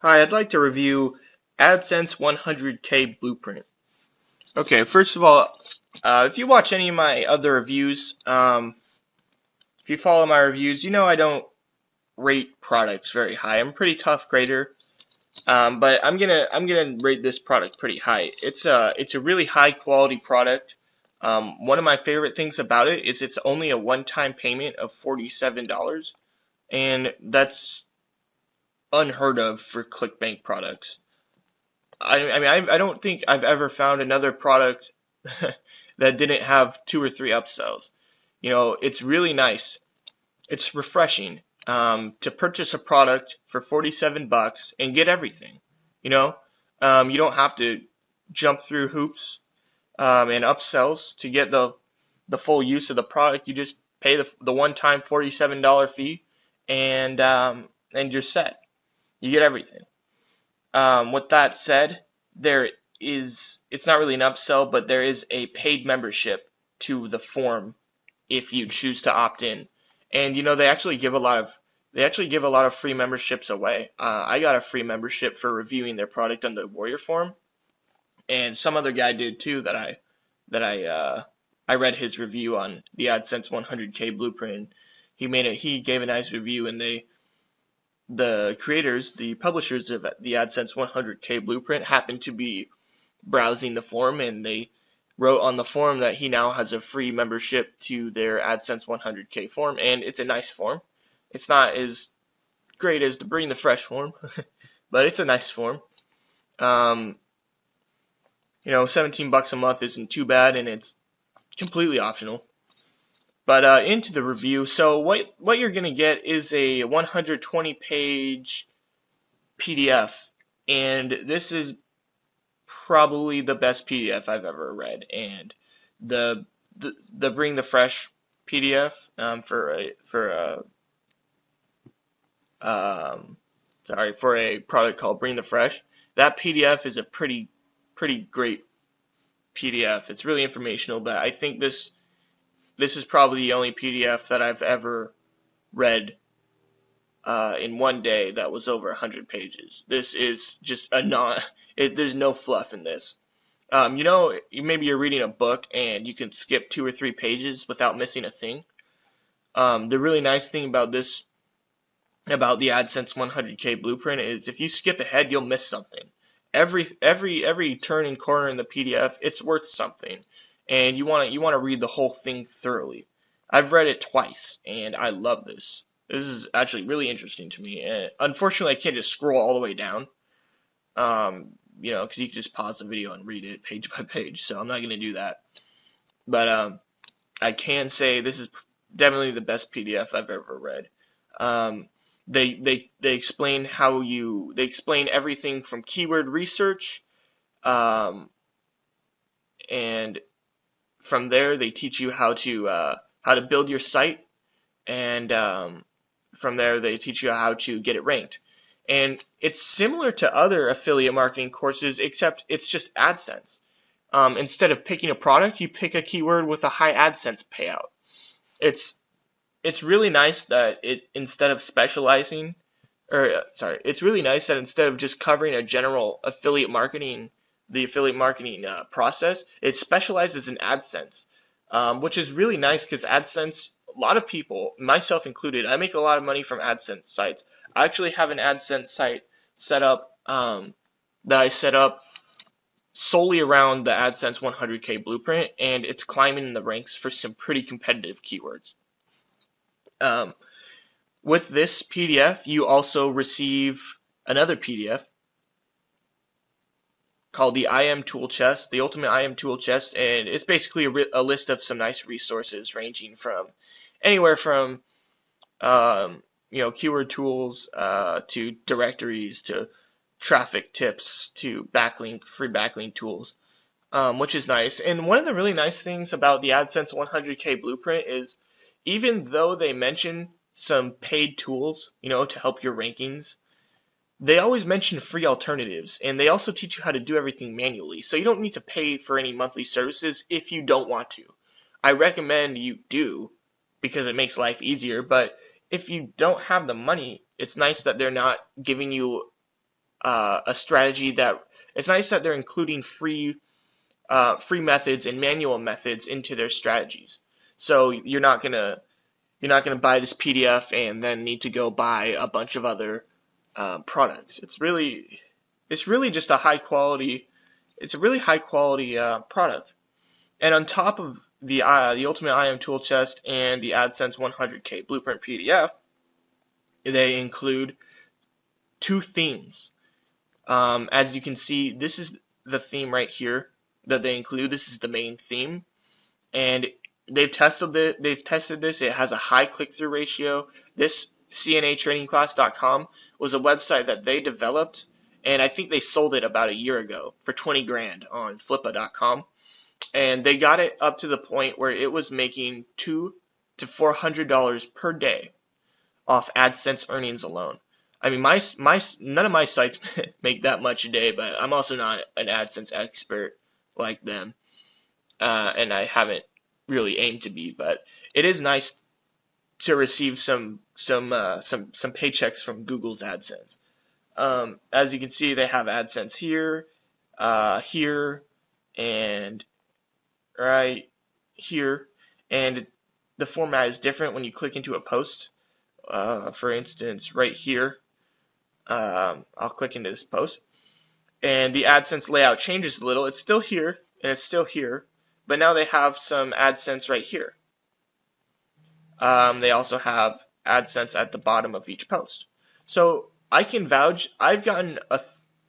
Hi, I'd like to review Adsense 100K Blueprint. Okay, first of all, if you watch any of my other reviews, if you follow my reviews, you know I don't rate products very high. I'm a pretty tough grader, but I'm gonna rate this product pretty high. It's a really high quality product. One of my favorite things about it is it's only a one-time payment of $47, and that's unheard of for ClickBank products. I don't think I've ever found another product that didn't have two or three upsells. You know, it's really nice. It's refreshing to purchase a product for 47 bucks and get everything. You know, you don't have to jump through hoops and upsells to get the full use of the product. You just pay the one-time $47 fee and you're set. You get everything. With that said, it's not really an upsell, but there is a paid membership to the forum if you choose to opt in. And you know they actually give a lot of free memberships away. I got a free membership for reviewing their product on the Warrior forum, and some other guy did too that I read his review on the AdSense 100K Blueprint. He gave a nice review, and the creators, the publishers of the AdSense 100K Blueprint happened to be browsing the forum, and they wrote on the forum that he now has a free membership to their AdSense 100K forum, and it's a nice forum. It's not as great as the Bring the Fresh forum, but it's a nice forum. Um, 17 bucks a month isn't too bad, and it's completely optional. But into the review. So what you're gonna get is a 120 page PDF, and this is probably the best PDF I've ever read. And the Bring the Fresh PDF for a product called Bring the Fresh. That PDF is a pretty great PDF. It's really informational, but I think this is probably the only PDF that I've ever read in one day that was over 100 pages. This is just there's no fluff in this. Maybe you're reading a book and you can skip 2 or 3 pages without missing a thing. The really nice thing about the AdSense 100K Blueprint is if you skip ahead, you'll miss something. Every turn and corner in the PDF, it's worth something, and you want to read the whole thing thoroughly. I've read it twice, and I love this. This is actually really interesting to me. And unfortunately, I can't just scroll all the way down. Because you can just pause the video and read it page by page. So I'm not going to do that. But I can say this is definitely the best PDF I've ever read. They explain they explain everything from keyword research, and from there they teach you how to build your site, and from there they teach you how to get it ranked. And it's similar to other affiliate marketing courses, except it's just AdSense. Instead of picking a product, you pick a keyword with a high AdSense payout. It's really nice that it's really nice that instead of just covering a general the affiliate marketing process, it specializes in AdSense, which is really nice because AdSense, a lot of people, myself included, I make a lot of money from AdSense sites. I actually have an AdSense site set up that I set up solely around the AdSense 100K Blueprint, and it's climbing in the ranks for some pretty competitive keywords. With this PDF, you also receive another PDF called the IM Tool Chest, the Ultimate IM Tool Chest, and it's basically a list of some nice resources ranging from anywhere from keyword tools to directories to traffic tips to free backlink tools, which is nice. And one of the really nice things about the AdSense 100K Blueprint is even though they mention some paid tools, to help your rankings, they always mention free alternatives, and they also teach you how to do everything manually. So you don't need to pay for any monthly services if you don't want to. I recommend you do because it makes life easier, but if you don't have the money, it's nice that they're not giving you a strategy that it's nice that they're including free methods and manual methods into their strategies. So you're not gonna buy this PDF and then need to go buy a bunch of other products. It's really just a high quality. It's a really high quality product. And on top of the Ultimate IM Tool Chest and the Adsense 100K Blueprint PDF, they include 2 themes. As you can see, this is the theme right here that they include. This is the main theme, and they've tested it. It has a high click-through ratio. This CNATrainingClass.com was a website that they developed, and I think they sold it about a year ago for 20 grand on Flippa.com. And they got it up to the point where it was making $200 to $400 per day off AdSense earnings alone. I mean, none of my sites make that much a day, but I'm also not an AdSense expert like them, and I haven't really aimed to be. But it is nice to receive some paychecks from Google's AdSense. As you can see, they have AdSense here, here, and right here, and the format is different when you click into a post. For instance, right here, I'll click into this post, and the AdSense layout changes a little. It's still here, and it's still here, but now they have some AdSense right here. They also have AdSense at the bottom of each post. So I can vouch, I've gotten a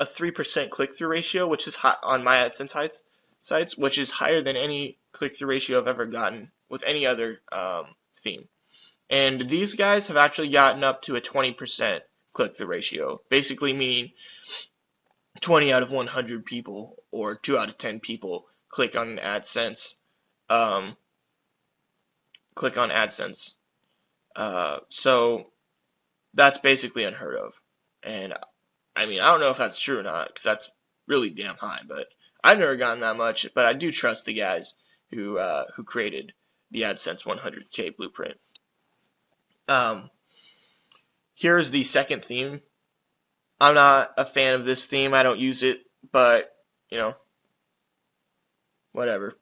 3% click-through ratio, which is high on my AdSense sites, which is higher than any click-through ratio I've ever gotten with any other theme. And these guys have actually gotten up to a 20% click-through ratio, basically meaning 20 out of 100 people or 2 out of 10 people click on AdSense. So that's basically unheard of. And I mean, I don't know if that's true or not, because that's really damn high, but I've never gotten that much, but I do trust the guys who created the Adsense 100K blueprint. Here's the second theme. I'm not a fan of this theme. I don't use it, but you know, whatever.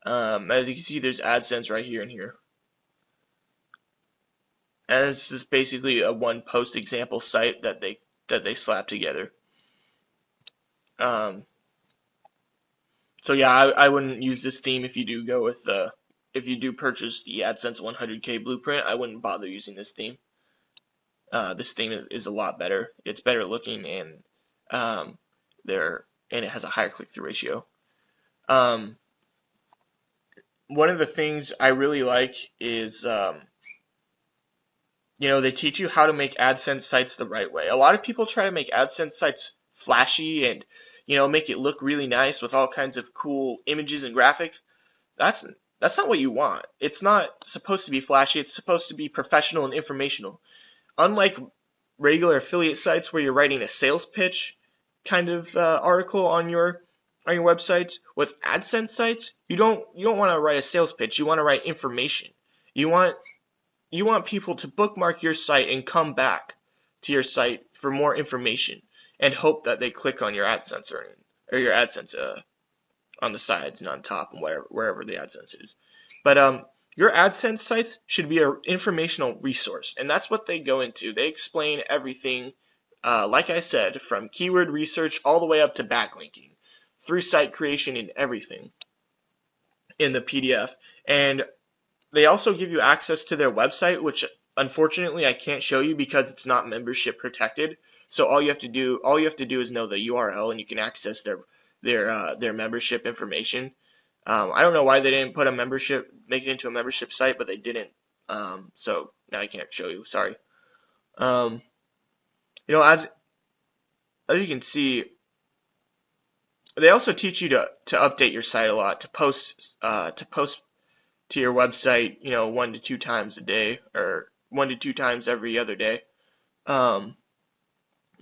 As you can see, there's AdSense right here and here. And this is basically a one post example site that they slap together. So yeah, I wouldn't use this theme if you do go with if you do purchase the Adsense 100K blueprint. I wouldn't bother using this theme. This theme is a lot better. It's better looking, and it has a higher click-through ratio. One of the things I really like is they teach you how to make AdSense sites the right way. A lot of people try to make AdSense sites flashy and make it look really nice with all kinds of cool images and graphics. That's not what you want. It's not supposed to be flashy. It's supposed to be professional and informational. Unlike regular affiliate sites where you're writing a sales pitch kind of article on your websites, with AdSense sites, you don't want to write a sales pitch. You want to write information. You want people to bookmark your site and come back to your site for more information, and hope that they click on your AdSense or your AdSense on the sides and on top and wherever the AdSense is. But your AdSense sites should be an informational resource, and that's what they go into. They explain everything, like I said, from keyword research all the way up to backlinking, through site creation and everything in the PDF. And they also give you access to their website, which unfortunately I can't show you because it's not membership protected. So all you have to do is know the URL, and you can access their membership information. I don't know why they didn't make it into a membership site, but they didn't. So now I can't show you. Sorry. As you can see, they also teach you to update your site a lot, to post to your website, 1 to 2 times a day, or 1 to 2 times every other day.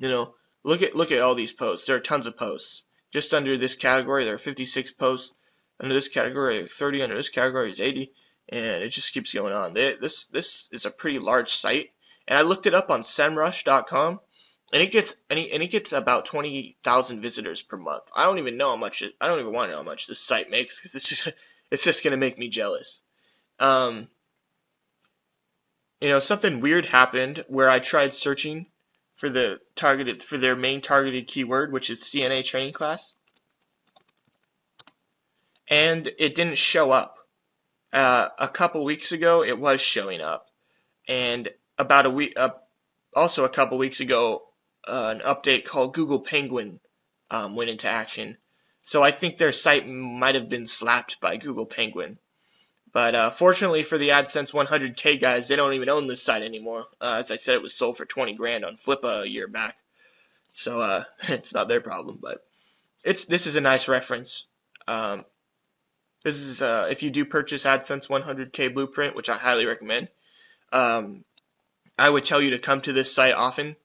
Look at all these posts. There are tons of posts. Just under this category, there are 56 posts. Under this category, 30. Under this category is 80, and it just keeps going on. This is a pretty large site, and I looked it up on SEMrush.com, and it gets about 20,000 visitors per month. I don't even know how much I don't even want to know how much this site makes, because it's just gonna make me jealous. Um, something weird happened where I tried searching for their main targeted keyword, which is CNA training class, and it didn't show up. A couple weeks ago, it was showing up, and about a week, also a couple weeks ago, an update called Google Penguin went into action. So I think their site might have been slapped by Google Penguin. But fortunately for the Adsense 100K guys, they don't even own this site anymore. As I said, it was sold for 20 grand on Flippa a year back. So it's not their problem, but this is a nice reference. This is if you do purchase Adsense 100K Blueprint, which I highly recommend. I would tell you to come to this site often.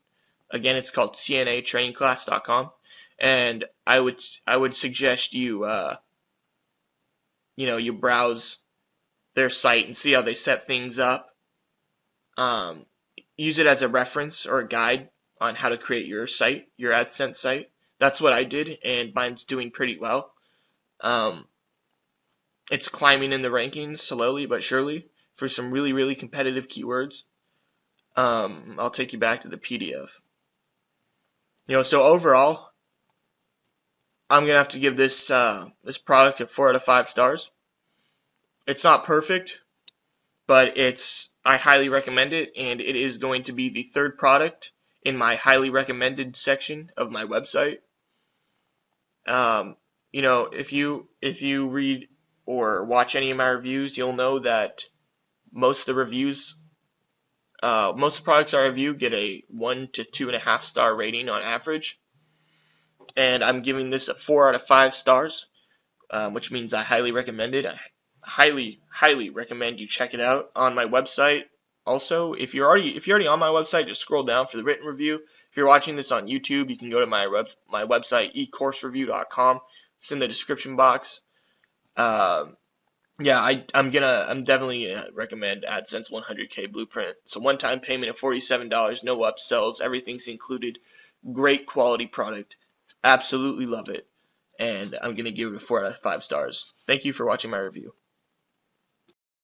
Again, it's called cnatrainingclass.com, and I would suggest you you browse their site and see how they set things up. Use it as a reference or a guide on how to create your site, your AdSense site. That's what I did, and mine's doing pretty well. It's climbing in the rankings slowly but surely for some really, really competitive keywords. I'll take you back to the PDF. So overall, I'm gonna have to give this product a 4 out of 5 stars. It's not perfect, but I highly recommend it, and it is going to be the third product in my highly recommended section of my website. If you read or watch any of my reviews, you'll know that most of the products I review get a 1 to 2.5 star rating on average, and I'm giving this a 4 out of 5 stars, which means I highly recommend it. I highly recommend you check it out on my website. Also, if you're already on my website, just scroll down for the written review. If you're watching this on YouTube, you can go to my website, ecoursereview.com. It's in the description box. Yeah, I'm definitely gonna recommend Adsense 100K Blueprint. It's a one-time payment of $47, no upsells, everything's included. Great quality product. Absolutely love it. And I'm gonna give it a 4 out of 5 stars. Thank you for watching my review.